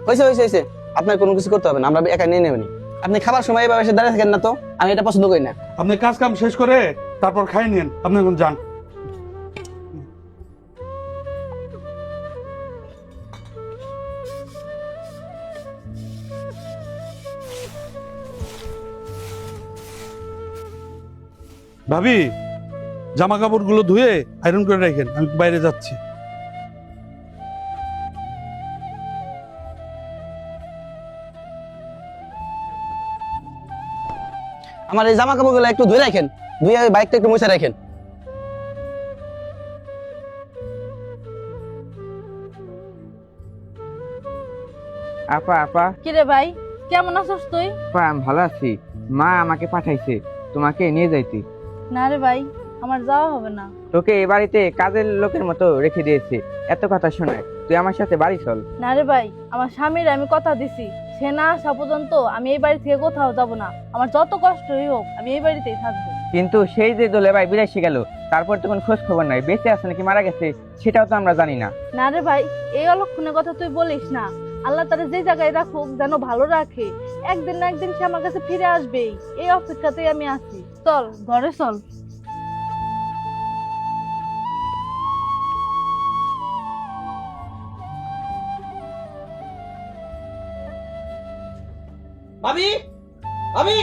হয়েছে হয়েছে হয়েছে, আপনার কোনো কিছু করতে হবে না, আমরা একা নিয়ে নেবেন। আপনি খাবার সময় এভাবে এসে দাঁড়িয়ে থাকেন না তো, আমি এটা পছন্দ করি না। আপনি কাজ কাম শেষ করে তারপর খাই নিন, আপনি এখন যান। ভাবি, জামা কাপড় গুলো ধুয়ে আয়রন করে রাখেন, আমি বাইরে যাচ্ছি। আমার এই জামা কাপড়গুলো একটু ধুয়ে রাখেন, ধুয়ে বাইকটা একটু মুছে রাখেন। আপা আপা কিরে ভাই, কেমন আছিস তুই? আপা আমি ভালো আছি। মা আমাকে পাঠাইছে তোমাকে নিয়ে যাইতে। না রে ভাই, আমার যাওয়া হবে না। তোকে এ বাড়িতে কাজের লোকের মতো রেখে দিয়েছে, এত কথা শোনায়, তুই আমার সাথে বাড়ি চল। না রে ভাই, আমার স্বামীর আমি কথা দিছি, সে না আসা পর্যন্ত আমি এই বাড়ি থেকে কোথাও যাব না। আমার যত কষ্টই হোক আমি এই বাড়িতেই থাকবো। কিন্তু সেই যে দোলে ভাই বিদেশে গেল, তারপর তখন খোঁজ খবর নাই, বেঁচে আছে নাকি মারা গেছে সেটাও তো আমরা জানি না। না রে ভাই, এই অলক্ষণের কথা তুই বলিস না। আল্লাহ তারা যে জায়গায় রাখুক যেন ভালো রাখে, একদিন না একদিন সে আমার কাছে ফিরে আসবেই, এই অপেক্ষাতেই আমি আছি। চল ঘরে চল। ভাবি, ভাবি,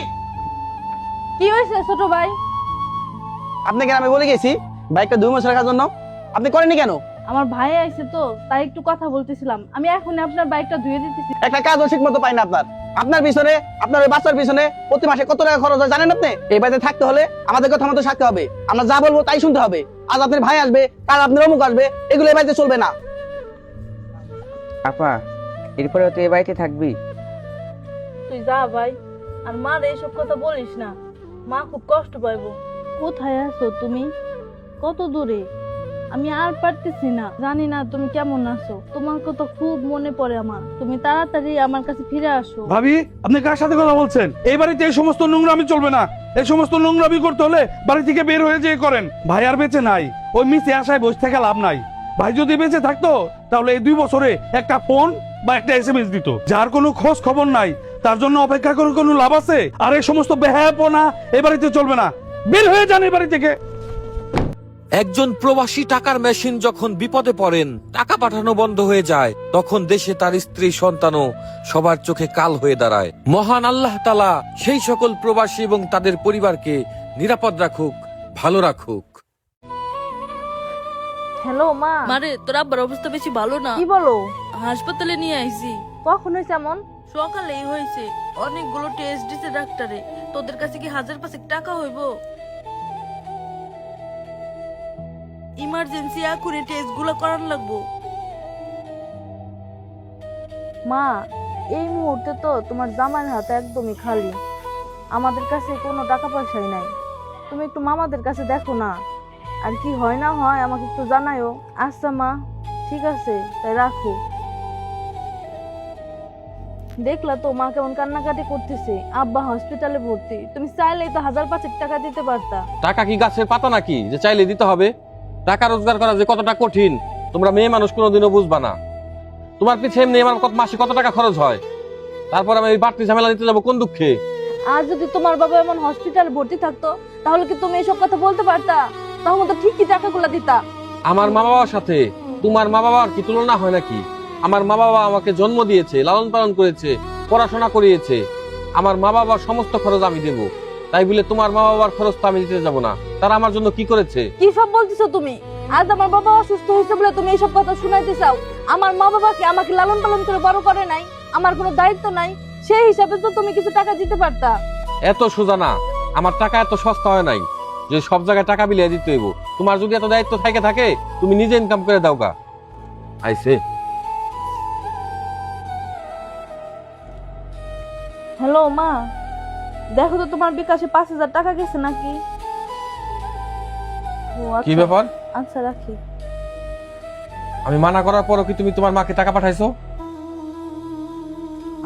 কি হয়েছে ছোট ভাই? আপনাকে আমি বলে গেছি বাইকটা 2 মাস রাখার জন্য, আপনি করেননি কেন? আমার ভাই আইছে তো, তাই একটু কথা বলতেছিলাম। আমি এখন আপনার বাইকটা ধুয়ে দিতেছি। একটা কাজও ঠিক মতো পাই না আপনার। আপনার পিছনে, আপনার ওই বাচ্চার পিছনে প্রতি মাসে কত টাকা খরচ হয় জানেন আপনি? এই বাড়িতে থাকতে হলে আমাদের কথা মতো থাকতে হবে, আমরা যা বলবো তাই শুনতে হবে। আজ আপনার ভাই আসবে, কাল আপনার অমুক আসবে, এগুলো এই বাড়িতে চলবে না। আপা এরপরে তুই এ বাড়িতে থাকবি? তুই যা ভাই, আর মার এইসব কথা বলিস না, মা খুব কষ্ট পাইবো। কোথায় আছো তুমি? কত দূরে? আমি আর পারতেছি না, জানি না তুমি কেমন আছো। তোমার কথা খুব মনে পড়ে আমার, তুমি তাড়াতাড়ি আমার কাছে ফিরে আসো। ভাবি, আপনি কার সাথে কথা বলছেন? এই বাড়িতে এই সমস্ত নোংরামি চলবে না। এই সমস্ত নোংরামি করতে হলে বাড়ি থেকে বের হয়ে যেয়ে করেন। ভাই আর বেঁচে নাই, ওই মিছে আশায় বসে থেকে লাভ নাই। ভাই যদি বেঁচে থাকতো তাহলে এই 2 বছরে একটা ফোন বা একটা SMS দিত। যার কোনো খোঁজ খবর নাই তার জন্য অপেক্ষা করে কোনো লাভ আছে? আর এই সমস্ত বেহায়াপনা এই বাড়িতে চলবে না। বের হয়ে যান এই বাড়ি থেকে। একজন প্রবাসী টাকার মেশিন যখন বিপদে পড়েন, টাকা পাঠানো বন্ধ হয়ে যায়, তখন দেশে তার স্ত্রী সন্তানও সবার চোখে কাল হয়ে দাঁড়ায়। মহান আল্লাহ তাআলা সেই সকল প্রবাসী এবং তাদের পরিবারকে নিরাপদ রাখুক, ভালো রাখুক। হ্যালো মা। মারে, তোর আব্বার অবস্থা বেশি ভালো না, কি বলো? হাসপাতালে নিয়ে আইছি। কখন হয়েছে এমন? সকালেই হয়েছে, অনেকগুলো টেস্ট দিছে ডাক্তারে। তোদের কাছে কি 1000 টাকা হইব? ইমার্জেন্সি এখনই টেস্ট গুলো করার লাগবো। মা, এই মুহূর্তে তো তোমার জামাইয়ের হাতে একদমই খালি, আমাদের কাছে কোনো টাকা পয়সাই নাই। তুমি একটু মামাদের কাছে দেখো না, আর কি হয় না হয় আমাকে একটু জানাইও। আচ্ছা মা, ঠিক আছে, তাই রাখো। দেখলা তো মা কেমন কান্নাকাটি করতেছে, আব্বা হসপিটালে ভর্তি। তুমি চাইলেই তো 1000 টাকা দিতে পারতা। টাকা কি গাছের পাতা নাকি যে চাইলে দিতে হবে? টাকা রোজগার করা যে কতটা কঠিন তোমরা মেয়ে মানুষ কোনোদিনও বুঝবা না। তোমার পিছে এমনি আমার মাসে কত টাকা খরচ হয়, তারপর আমি এই বাড়তি ঝামেলা দিতে যাবো কোন দুঃখে? আর যদি তোমার বাবা এমন হসপিটালে ভর্তি থাকতো, তাহলে কি তুমি এসব কথা বলতে পারতা? তখন তো ঠিকই টাকাগুলো দিতা। আমার মা বাবার সাথে তোমার মা বাবার কি তুলনা হয় নাকি? আমার মা বাবা আমাকে জন্ম দিয়েছে, লালন পালন করেছে, পড়াশোনা করিয়েছে। আমার মা বাবার সমস্ত খরচ আমি দেবো, তাই বলে তোমার মা বাবার খরচ তো আমি দিতে যাবো না। তারা আমার জন্য কি করেছে? কি সব বলতেছো তুমি? আজ আমার বাবা অসুস্থ হয়েছে বলে তুমি এইসব কথা শুনাইতে চাও? আমার মা বাবাকে আমাকে লালন পালন করে বড় করে নাই, আমার কোনো দায়িত্ব নাই, সেই হিসাবে তো তুমি কিছু টাকা দিতে পারতা। এত সোজা না, আমার টাকা এত সস্তা হয় নাই যে সব জায়গায় টাকা বিলিয়ে দিতে হইব। তোমার যদি এত দায়িত্ব থাকে তুমি নিজে ইনকাম করে দাও গা। আইছে। হ্যালো মা, দেখো তো তোমার বিকাশে 5000 টাকা গেছে নাকি? ও আচ্ছা। কি ব্যাপার? আচ্ছা রাখি। আমি মানা করার পরও কি তুমি তোমার মাকে টাকা পাঠাইছো?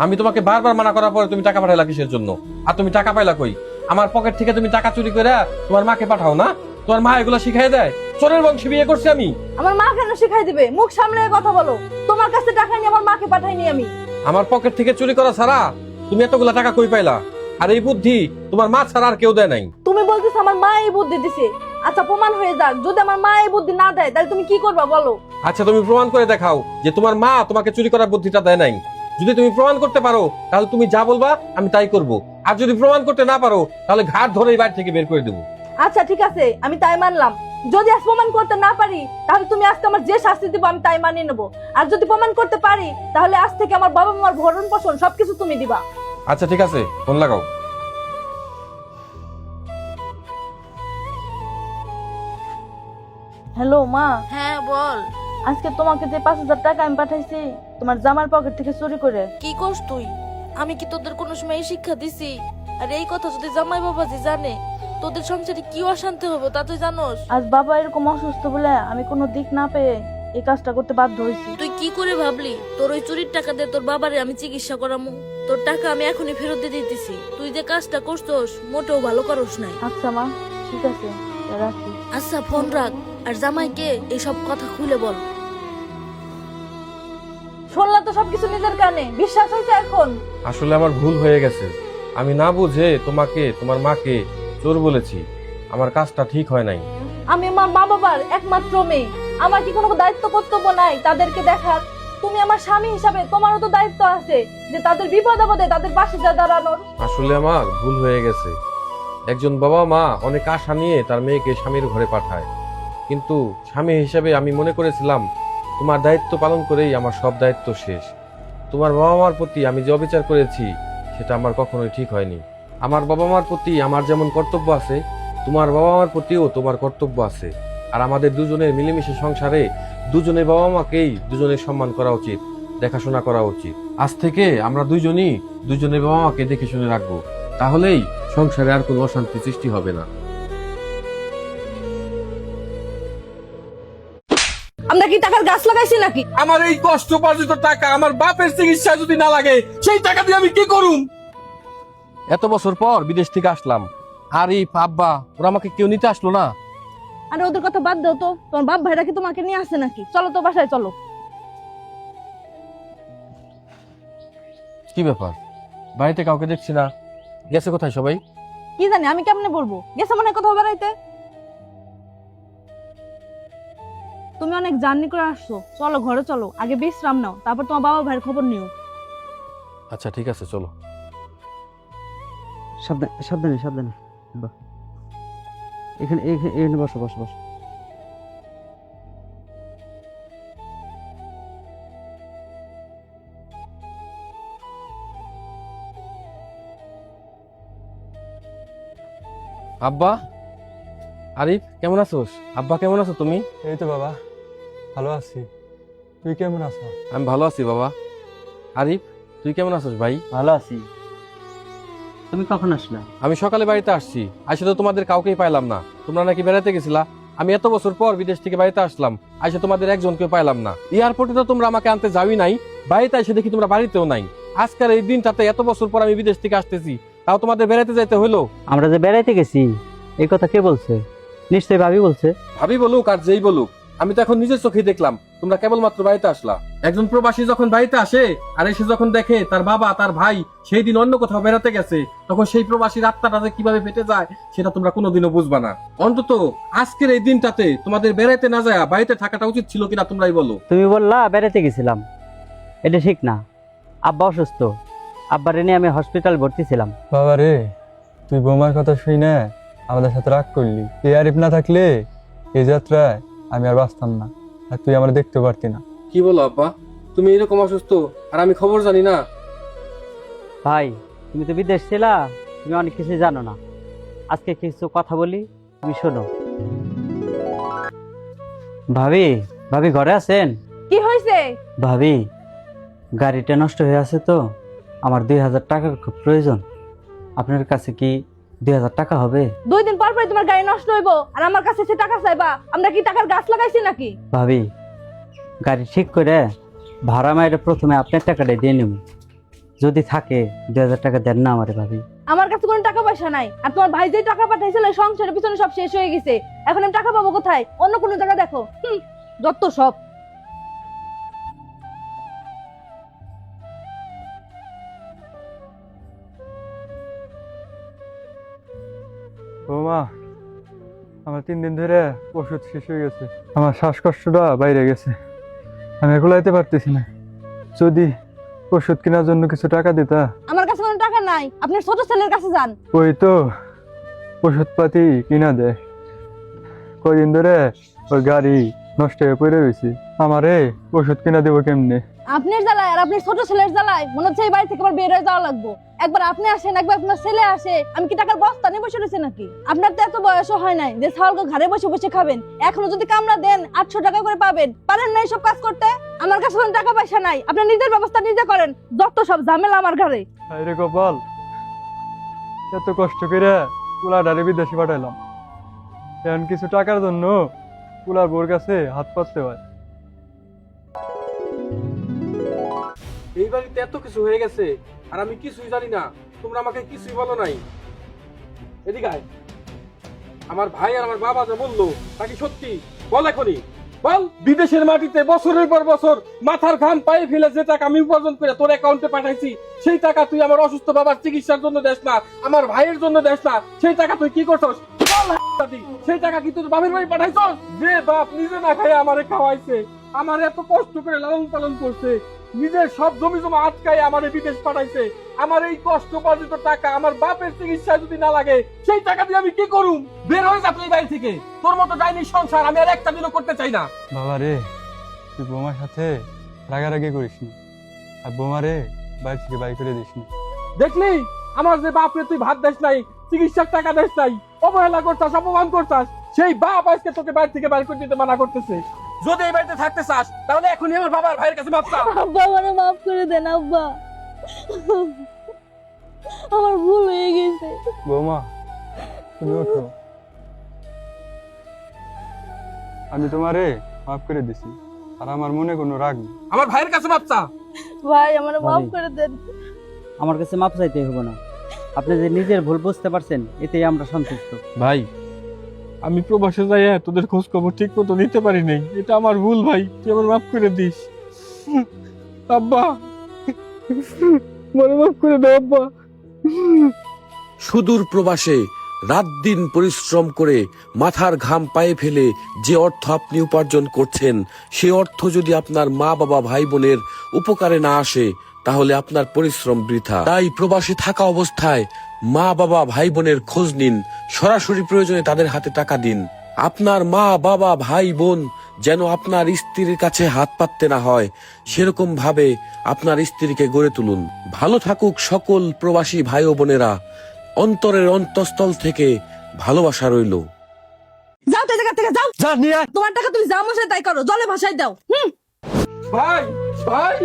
আমি তোমাকে বারবার মানা করার পরে তুমি টাকা পাঠাইলা কিসের জন্য? আর তুমি টাকা পাইলা কই? আমার পকেট থেকে তুমি টাকা চুরি করে তোমার মাকে পাঠাও না? তোমার মা এগুলো শিখাই দেয়? চোরের বংশে বিয়ে করছি আমি। আমার মা কেন শিখাই দিবে? মুখ সামলে কথা বলো। তোমার কাছে টাকা নিয়ে আমার মাকে পাঠাইনি আমি। আমার পকেট থেকে চুরি করা ছাড়া তুমি এতগুলা টাকা কই পাইলা? আর এই বুদ্ধি তোমার মা ছাড়া আর কেউ দেয় নাই। তুমি বলতেছ আমার মা এই বুদ্ধি দিছে। আচ্ছা প্রমাণ হয়ে যাক, যদি আমার মা এই বুদ্ধি না দেয় তাহলে তুমি কি করবা বলো? আচ্ছা তুমি প্রমাণ করে দেখাও যে তোমার মা তোমাকে চুরি করার বুদ্ধিটা দেয় নাই। যদি তুমি প্রমাণ করতে পারো তাহলে তুমি যা বলবা আমি তাই করব। আর যদি প্রমাণ করতে না পারো তাহলে ঘাট ধরে এই বাড়ি থেকে বের করে দেবো। আচ্ছা ঠিক আছে, আমি তাই মানলাম। যদি আজ প্রমাণ করতে না পারি তাহলে তুমি আজকে আমার যে শাস্তি দিবা আমি তাই মানিয়ে নেবো। আর যদি প্রমাণ করতে পারি তাহলে আজ থেকে আমার বাবা মার ভরণ পোষণ সবকিছু তুমি দিবা। আচ্ছা ঠিক আছে, ফোন লাগাও। হ্যালো মা, হ্যাঁ বল। আজকে তোমাকে যে 5,000 টাকা আমি পাঠাইছি তোমার জামার পকেট থেকে চুরি করে। কি করছ তুই? আমি কি তোদের কোনো সময় এই শিক্ষা দিছি? আর এই কথা যদি জামাই বাবাজি জানে তোদের সংসারে কি অশান্তি হবে তা তুই জানোস? আজ বাবা এরকম অসুস্থ বলে আমি কোনো দিক না পেয়ে এই কাজটা করতে বাধ্য হয়েছি। তুই কি করে ভাবলি তোর ওই চুরির টাকা দিয়ে তোর বাবারে আমি চিকিৎসা করামু? তোর টাকা আমি এখনই ফেরত দিয়ে দিতেছি। তুই যে কাজটা করছস মোটেও ভালো করস নাই। আচ্ছা মা, ঠিক আছে, রাখি। আচ্ছা ফোন রাখ, আর জামাইকে এইসব কথা খুলে বল। শুনলা তো সবকিছু নিজের কানে, বিশ্বাস হয়েছে এখন? আসলে আমার ভুল হয়ে গেছে। আমি না বুঝে তোমাকে তোমার মাকে চোর বলেছি। আমার কাজটা ঠিক হয় নাই। আমি আমার মা বাবার একমাত্র মেয়ে, আমার কি কোনো দায়িত্ব কর্তব্য নাই তাদেরকে দেখার? তুমি আমার স্বামী হিসাবে তোমারও তো দায়িত্ব আছে যে তাদের বিপদ আপদে তাদের পাশে যা দাঁড়ানোর। আসলে আমার ভুল হয়ে গেছে। একজন বাবা মা অনেক আশা নিয়ে তার মেয়েকে স্বামীর ঘরে পাঠায়, কিন্তু স্বামী হিসাবে আমি মনে করেছিলাম তোমার দায়িত্ব পালন করেই আমার সব দায়িত্ব শেষ। তোমার বাবা মার প্রতি আমি যে অবিচার করেছি সেটা আমার কখনোই ঠিক হয়নি। আমার বাবা মার প্রতি আমার যেমন কর্তব্য আছে, তোমার বাবা মার প্রতিও তোমার কর্তব্য আছে। আর আমাদের দুজনের মিলেমিশে সংসারে দুজনের বাবা মাকেই দুজনের সম্মান করা উচিত, দেখাশোনা করা উচিত। আজ থেকে আমরা দুজনই দুজনের বাবা মাকে দেখে শুনে রাখবো, তাহলেই সংসারে আর কোনো অশান্তি সৃষ্টি হবে না। আমরা কি টাকার গাছ লাগাইছি নাকি? আমার এই কষ্ট উপার্জিত টাকা আমার বাপের চিকিৎসা যদি না লাগে সেই টাকা দিয়ে আমি কি করুম? এত বছর পর বিদেশ থেকে আসলাম, আর এই আব্বা ওরা আমাকে কেউ নিতে আসলো না। আরে ওদের কথা বাদ দাও তো, তোমার বাপ ভাইরা কি তোমাকে নিয়ে আসে নাকি? চলো তো বাসায় চলো। কি ব্যাপার, বাড়িতে কাউকে দেখছি না, গেছে কোথায় সবাই? কি জানি, আমি কেমনে বলবো? গেছে মনে হয় কোথাও বেড়াইতে। তুমি অনেক জার্নি করে আসছো, চলো ঘরে চলো, আগে বিশ্রাম নাও, তারপর তোমার বাবা ভাইয়ের খবর নিও। আচ্ছা ঠিক আছে, চলো। সাবধানে সাবধানে সাবধানে। এখানে এখানে বসো বসো বসো। আব্বা, আরিফ কেমন আছোস? আব্বা কেমন আছো তুমি? এই তো বাবা, ভালো আছি। তুই কেমন আছো? আমি ভালো আছি বাবা। আরিফ তুই কেমন আছোস ভাই? ভালো আছি। তুমি কখন আসলা? আমি সকালে বাড়িতে আসছি, আসে তো তোমাদের কাউকেই পাইলাম না। তোমরা নাকি বেড়াতে গেছিলা। আমি এত বছর পর বিদেশ থেকে বাড়িতে আসলাম, আসে তোমাদের একজনকেও পাইলাম না। এয়ারপোর্টে তো তোমরা আমাকে আনতে যাওই নাই, বাড়িতে এসে দেখি তোমরা বাড়িতেও নাই। আজকের এই দিনটাতে এত বছর পর আমি বিদেশ থেকে আসতেছি, তাও তোমাদের বেড়াতে যাইতে হলো। আমরা যে বেড়াইতে গেছি এই কথা কে বলছে? নিশ্চয়ই ভাবি বলছে। ভাবি বলুক আর যেই বলুক, আমি তো এখন নিজের চোখেই দেখলাম তোমরা কেবলমাত্র বাড়িতে আসলা। একজন প্রবাসী যখন বাড়িতে আসে আর এসে যখন দেখে তার বাবা তার ভাই সেই দিন অন্য কোথাও বেড়াতে গেছে, তখন সেই প্রবাসীর আত্মাটা যে কিভাবে ফেটে যায় সেটা তোমরা কোনোদিনও বুঝবা না। অন্তত আজকের এই দিনটাতে তোমাদের বেড়াইতে না যায় বাড়িতে থাকাটা উচিত ছিল কিনা তোমরাই বলো। তুমি বললা বেড়াইতে গেছিলাম, এটা ঠিক না। আব্বা অসুস্থ, আব্বারে নিয়ে আমি হসপিটাল ভর্তি ছিলাম। বাবা রে, তুই বৌমার কথা শুই না আমাদের সাথে রাগ করলি। তুই আরিফ না থাকলে এই যাত্রায় আমি আর বাঁচতাম না, আর তুই আমার দেখতে পারতি না। কি বলো আব্বা, তুমি এরকম অসুস্থ আর আমি খবর জানি না? ভাই তুমি তো বিদেশ ছিলা, তুমি অনেক কিছু জানো না। আজকে কিছু কথা বলি, তুমি শোনো। ভাবি, ভাবি ঘরে আছেন? কি হয়েছে? ভাবি গাড়িটা নষ্ট হয়ে আছে তো আমার 2,000 টাকার খুব প্রয়োজন। আপনার কাছে কি 2,000 টাকা হবে? 2 দিন পর পর তোমার গাড়ি নষ্ট হইবো আর আমার কাছে সে টাকা চাইবা? আমরা কি টাকার গাছ লাগাইছি নাকি? ভাবি গাড়ি ঠিক করে ভাড়া মাইরে প্রথমে আপনার টাকাটা দিয়ে নেব, যদি থাকে 2,000 টাকা দেন না আমারে। ভাবি আমার কাছে কোনো টাকা পয়সা নাই, আর তোমার ভাই যে টাকা পাঠাইছিল সংসারের পিছনে সব শেষ হয়ে গেছে। এখন আমি টাকা পাবো কোথায়? অন্য কোনো জায়গা দেখো। যত সব। বৌমা, আমার 3 দিন ধরে ওষুধ শেষ হয়ে গেছে, আমার শ্বাসকষ্টটা বাইরে গেছে, আমি এগুলাইতে পারতেছি না। যদি ওষুধ কেনার জন্য কিছু টাকা দিতা। আমার কাছে কোনো টাকা নাই, আপনার ছোট ছেলের কাছে যান। ওই তো ওষুধপাতি কিনা দেয়, কয়দিন ধরে ওই গাড়ি নষ্ট হয়ে পড়ে রয়েছে, আমারে ওষুধ কিনা দেবো কেমনে? আপনার জ্বালায় আর আপনার ছোট ছেলের জ্বালায় মনে হচ্ছে এই বাড়ি থেকে আবার বের হয়ে যাওয়া লাগবো। একবার আপনি আসেন, একবার আপনার ছেলে আসে, আমি কি টাকার বস্তা নিয়ে বসে রয়েছে নাকি? আপনার তো এত বয়সও হয় নাই যে ছাগলকে ঘরে বসে বসে খাবেন। এখনো যদি কামড়া দেন 800 টাকা করে পাবেন, পারেন না এইসব কাজ করতে? আমার কাছে কোনো টাকা পয়সা নাই, আপনার নিজের ব্যবস্থা নিজে করেন, যত সব ঝামেলা আমার ঘরে। আরে গোপাল, এত কষ্ট করে কুলাডারে বিদেশে পাঠাইলাম, এখন কিছু টাকার জন্য কুলার বোর কাছে হাত পাততে হয়। এই বাড়িতে এত কিছু হয়ে গেছে আর আমি কিছুই জানি না, তোমরা আমাকে কিছুই বলো নাই। এদিকে আয়। আমার ভাই আর আমার বাবা যা বললো তা কি সত্যি? বল এখনই বল। বিদেশের মাটিতে বছরের পর বছর মাথার ঘাম পায়ে ফেলে যে টাকা আমি উপার্জন করে তোর অ্যাকাউন্টে পাঠাইছি, সেই টাকা তুই আমার অসুস্থ বাবার চিকিৎসার জন্য দেস না, আমার ভাইয়ের জন্য দেস না, সেই টাকা তুই কি করছস? সেই টাকা কি তোর বাবার বাড়ি পাঠাইছস? যে বাপ নিজে না খাই আমারে খাওয়াইছে, আমার এত কষ্ট করে লালন পালন করছে, নিজের সব জমি জমা আটকায় আমারে বিদেশ পাঠাইছে, আমার এই কষ্ট উপার্জিত টাকা আমার বাপের চিকিৎসা যদি না লাগে সেই টাকা দিয়ে আমি কি করুম? বের হয়ে যা তুই বাড়ি থেকে, তোর মতো ডাইনি সংসার আমি আর একটা দিনও করতে চাই না। বাবা রে, তুই বৌমার সাথে রাগারাগি করিস না, আর বৌমারে বাড়ি থেকে বাড়ি করে দিস না। দেখলি আমার যে বাপরে তুই ভাত দেস নাই, চিকিৎসার টাকা দেস নাই, অবহেলা করছাস, অপমান করছাস, সেই বাপ আজকে তোকে বাড়ি থেকে বাড়ি করে দিতে মানা করতেছে। যদি এই বাড়িতে থাকতে চাস তাহলে এখনই আমার বাবার ভাইয়ের কাছে মাপ চা। আব্বা আমারে মাফ করে দেন আব্বা, আমার ভুল হয়ে গেছে। বৌমা, তুমি ওঠো, আমি তোমারে মাফ করে দিছি, আর আমার মনে কোনো রাগ নেই। আমার ভাইয়ের কাছে মাপ চা। ভাই আমারে মাফ করে দেন। আমার কাছে মাপ চাইতে হবে না, আপনি যে নিজের ভুল বুঝতে পারছেন এতেই আমরা সন্তুষ্ট। ভাই, আমি প্রবাসে যাইয়া তোদের খোঁজ খবর ঠিক মতো নিতে পারি নাই, এটা আমার ভুল ভাই, তুই আমার মাফ করে দিস। আব্বা, আমার মাফ করে দাও আব্বা। সুদূর প্রবাসে রাত দিন পরিশ্রম করে মাথার ঘাম পায়ে ফেলে যে অর্থ আপনি উপার্জন করছেন, সে অর্থ যদি আপনার মা বাবা ভাই বোনের উপকারে না আসে তাহলে আপনার পরিশ্রম বৃথা। তাই প্রবাসে থাকা অবস্থায় মা বাবা ভাই বোনের খোঁজ নিন, সরাসরি প্রয়োজনে তাদের হাতে টাকা দিন। আপনার মা বাবা ভাই বোন যেন আপনার স্ত্রীর কাছে হাত পাততে না হয়, সেরকম ভাবে আপনার স্ত্রীকে গড়ে তুলুন। ভালো থাকুক সকল প্রবাসী ভাই ও বোনেরা, অন্তরের অন্তঃস্থল থেকে ভালোবাসা রইল। যাও তো এই জায়গা থেকে যাও, যা নিয়ে আয়। তোমার টাকা তুমি যা মশাই তাই করো, জলে ভাসাই দাও। ভাই, ভাই,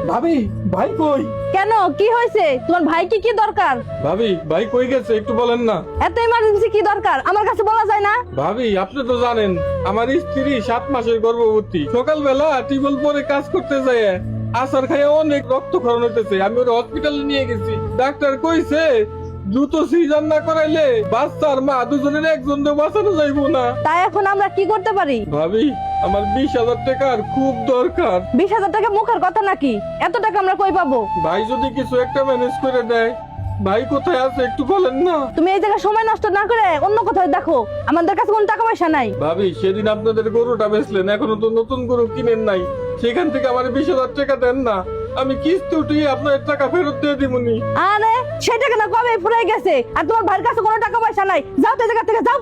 ভাবি, ভাই কই? কেন, কি হয়েছে? তোমার ভাই কি দরকার? ভাবি, ভাই কই গেছে একটু বলেন না। এত ইমার্জেন্সি কি দরকার আমার কাছে বলা যায় না? ভাবি, আপনি তো জানেন আমার স্ত্রী 7 মাসের গর্ভবতী, সকালবেলা টিউবওয়েল পরে কাজ করতে যায় আসার খাইয়া অনেক রক্তক্ষরণ হইতেছে, আমি ওর হসপিটালে নিয়ে গেছি, ডাক্তার কইছে দ্রুত সিজার না করাইলে বাচ্চার মা দুজনের একজনও বাঁচানো যাইবো না। তাই এখন আমরা কি করতে পারি? ভাবি, আমার 20,000 টাকার খুব দরকার। 20,000 টাকা মুখের কথা নাকি? এত টাকা আমরা কই পাবো? ভাই যদি কিছু একটা ম্যানেজ করে দেয়। ভাই কোথায় আছে একটু বলেন না। তুমি এই জায়গায় সময় নষ্ট না করে অন্য কোথাও দেখো, আমাদের কাছে কোনো টাকা পয়সা নাই। ভাবি, সেদিন আপনাদের গরুটা বেচলেন, এখনো তো নতুন গরু কিনেন নাই, সেখান থেকে আমার 20,000 টাকা দেন না, আমি কিস্তি উঠিয়ে আপনার টাকা ফেরত দিয়ে দিবনি। আরে সেই টাকা না কবে ফুরাই গেছে, আর তোমার ভাইয়ের কাছে কোনো টাকা পয়সা নাই। যাও তো এই জায়গা থেকে যাও।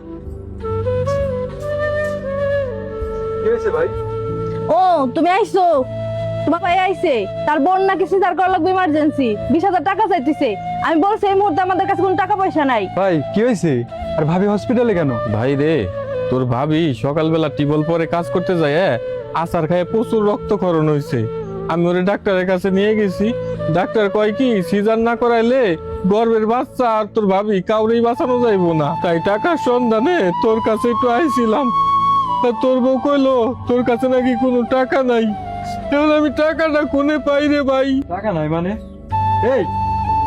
কি হয়েছে ভাই? ও তুমি আইছো, তোমার ভাই আইছে, তার বোন নাকি সিজার করা লাগবে ইমার্জেন্সি, 20,000 টাকা চাইতেছে। আমি বলছি এই মুহূর্তে আমাদের কাছে কোনো টাকা পয়সা নাই। ভাই কি হয়েছে? আর ভাবি হসপিটালে কেন? ভাই রে, তোর ভাবি সকালবেলা টিউবওয়েল পরে কাজ করতে যায়, আসার খায় প্রচুর রক্তক্ষরণ হয়েছে, আমি ওরে ডাক্তারের কাছে নিয়ে গেছি, ডাক্তার কয় কি সিজার না করাইলে গর্ভের বাচ্চা আর তোর ভাবি কাউরেই বাঁচানো যাইবো না, তাই টাকার সন্ধানে তোর কাছে একটু আইছিলাম। তা তোর বউ কইলো তোর কাছে নাকি কোনো টাকা নাই, এখন আমি টাকাটা কোনে পাই রে ভাই? টাকা নাই মানে? এই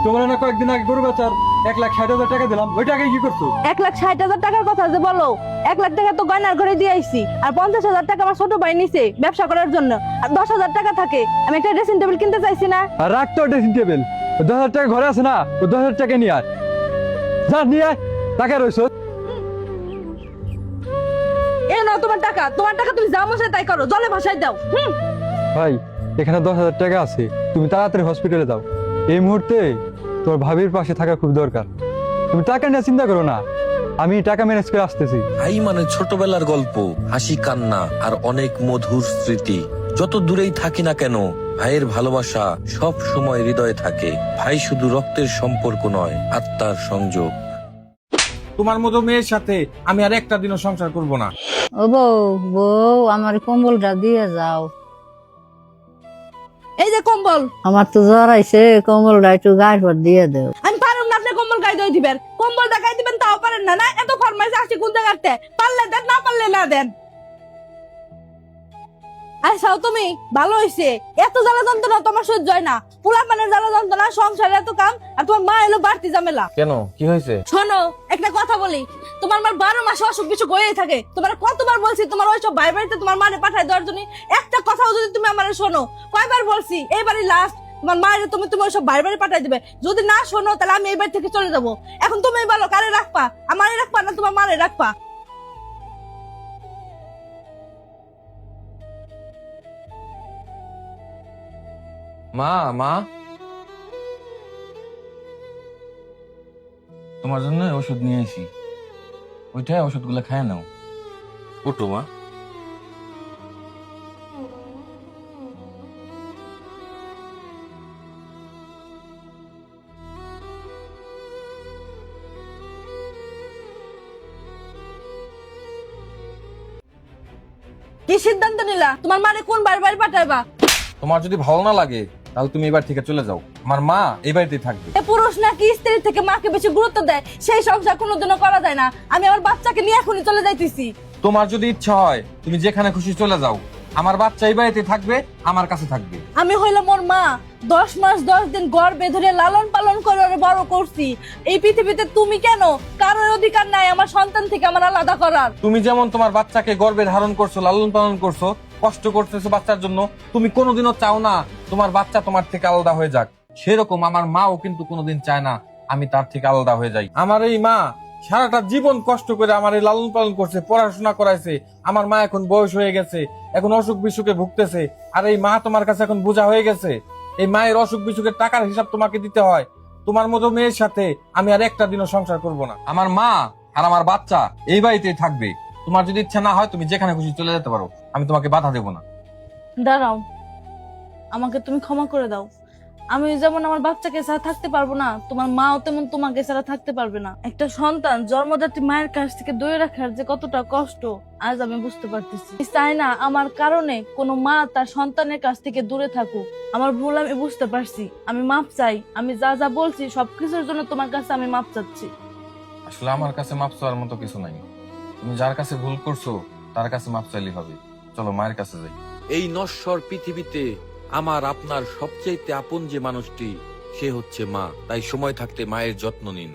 তোমরা না কয়েকদিন আগে গরু বেচার 1,60,000 টাকা দিলাম, ওই টাকায় কি করছো? 1,60,000 টাকার কথা যে বলো, 1 লাখ টাকা তো গয়নার ঘরে দিয়ে আইছি, আর 50,000 টাকা আমার ছোট ভাই নিছে ব্যবসা করার জন্য, আর 10,000 টাকা থাকে, আমি একটা ড্রেসিং টেবিল কিনতে চাইছি না। আর রাখ তো ড্রেসিং টেবিল, 10,000 টাকা ঘরে আছে না, ও 10,000 টাকা নিয়ে আয়, যা নিয়ে আয়, টাকা রইছো। তোমার টাকা তুমি যা মশাই তাই করো, জলে ভাসাই দাও। ভাই এখানে 10,000 টাকা আছে, তুমি তাড়াতাড়ি হসপিটালে যাও। এই মুহূর্তে তোর ভাবির পাশে থাকা খুব দরকার। তুমি টাকা নিয়ে চিন্তা করো না, আমি টাকা ম্যানেজ করে আসতেছি। ভাই মানে ছোটবেলার গল্প, হাসি কান্না আর অনেক মধুর স্মৃতি। যত দূরেই থাকি না কেন, ভাইয়ের ভালোবাসা সব সময় হৃদয়ে থাকে। ভাই শুধু রক্তের সম্পর্ক নয়, আত্মার সংযোগ। তোমার মতো মেয়ের সাথে আমি আর একটা দিনও সংসার করব না। ও বউ আমার কম্বলটা দিয়ে যাও। এই যে কম্বল, আমার তো জ্বর আইছে, কম্বলটা একটু গায়ের পর দিয়ে দেও। আমি পারুম না আপনি কম্বল গায়ে দিয়ে দিবেন। কম্বল গায়ে দিবেন তাও পারেন না, না এত ফরমাইশ আসছে কোন জায়গাতে? পারলে দেন, না পারলে না দেন। আচ্ছাও তুমি ভালো হইছে, এত জ্বালা যন্ত্রণা তোমার সহ্য হয় না। পোলা পানের জ্বালা যন্ত্রণা, সংসারে এত কাম, আর তোমার মা এলো বাড়তি ঝামেলা। কেন, কি হয়েছে? শোনো একটা কথা বলি, তোমার মার 12 মাসে অসুখ বিসুখ হয়েই থাকে। তোমার কতবার বলছি তোমার ওইসব ভাই বাড়িতে তোমার মারে পাঠায় দেওয়ার জন্য, একটা কথাও যদি তুমি আমার শোনো। কয়বার বলছি, এইবারই লাস্ট। তোমার মায়ের তুমি ওইসব ভাই বাড়ি পাঠাই দিবে, যদি না শোনো তাহলে আমি এই বাড়ি থেকে চলে যাবো। এখন তুমি বলো কারে রাখবা, আমারে রাখবা না তোমার মারে রাখবা? মা, মা, তোমার জন্য ওষুধ নিয়ে এসি, ওইটাই ওষুধগুলো খায় নাও। ওঠো মা। কি সিদ্ধান্ত নিলা? তোমার মারে কোন বাড়ি বাড়ি পাঠাইবা? তোমার যদি ভালো না লাগে তাহলে তুমি এবার থেকে চলে যাও। আমার মা এই বাড়িতেই থাকবে। এ পুরুষ নাকি স্ত্রী থেকে মাকে বেশি গুরুত্ব দেয়, সেই সংসার কোনোদিনও করা যায় না। আমি আমার বাচ্চাকে নিয়ে এখনই চলে যাইতেছি। তোমার যদি ইচ্ছা হয় তুমি যেখানে খুশি চলে যাও, আমার বাচ্চা এই বাড়িতে থাকবে, আমার কাছে থাকবে। আমি হইলাম ওর মা, 10 মাস 10 দিন গর্ভে ধরে লালন পালন করে ওরে বড় করছি। এই পৃথিবীতে তুমি কেন, কারোর অধিকার নাই আমার সন্তান থেকে আমার আলাদা করার। তুমি যেমন তোমার বাচ্চাকে গর্ভে ধারণ করছো, লালন পালন করছো, কষ্ট করতেছো বাচ্চার জন্য, তুমি কোনোদিনও চাও না তোমার বাচ্চা তোমার থেকে আলাদা হয়ে যাক। সেরকম আমার মাও কিন্তু কোনোদিন চায় না আমি তার থেকে আলাদা হয়ে যাই। আমার এই মা সারাটা জীবন কষ্ট করে আমার এই লালন পালন করছে, পড়াশোনা করাইছে। আমার মা এখন বয়স হয়ে গেছে, এখন অসুখ বিসুখে ভুগতেছে। আর এই মা তোমার কাছে এখন বোঝা হয়ে গেছে। এই মায়ের অসুখ বিসুখের টাকার হিসাব তোমাকে দিতে হয়। তোমার মতো মেয়ের সাথে আমি আর একটা দিনও সংসার করব না। আমার মা আর আমার বাচ্চা এই বাড়িতেই থাকবে। তোমার যদি ইচ্ছা না হয় তুমি যেখানে খুশি চলে যেতে পারো, আমি তোমাকে বাধা দেবো না। দাঁড়াও, আমাকে তুমি ক্ষমা করে দাও। আমি যেমন আমার বাচ্চাকে ছাড়া থাকতে পারবো না, তোমার মাও তেমন তোমাকে ছাড়া থাকতে পারবে না। একটা সন্তান জন্মদাত্রী মায়ের কাছ থেকে দূরে রাখার যে কতটা কষ্ট আজ আমি বুঝতে পারতেছি। আমি চাই না আমার কারণে কোনো মা তার সন্তানের কাছ থেকে দূরে থাকুক। আমার ভুল আমি বুঝতে পারছি, আমি মাপ চাই। আমি যা যা বলছি সবকিছুর জন্য তোমার কাছে আমি মাপ চাচ্ছি। আসলে আমার কাছে মাপ চাওয়ার মতো কিছু নাই। তুমি যার কাছে ভুল করছো তার কাছে মাপ চাইলে হবে। চলো মায়ের কাছে যাই। এই নশ্বর পৃথিবীতে আমার আপনার সবচেয়ে আপন যে মানুষটি, সে হচ্ছে মা। তাই সময় থাকতে মায়ের যত্ন নিন।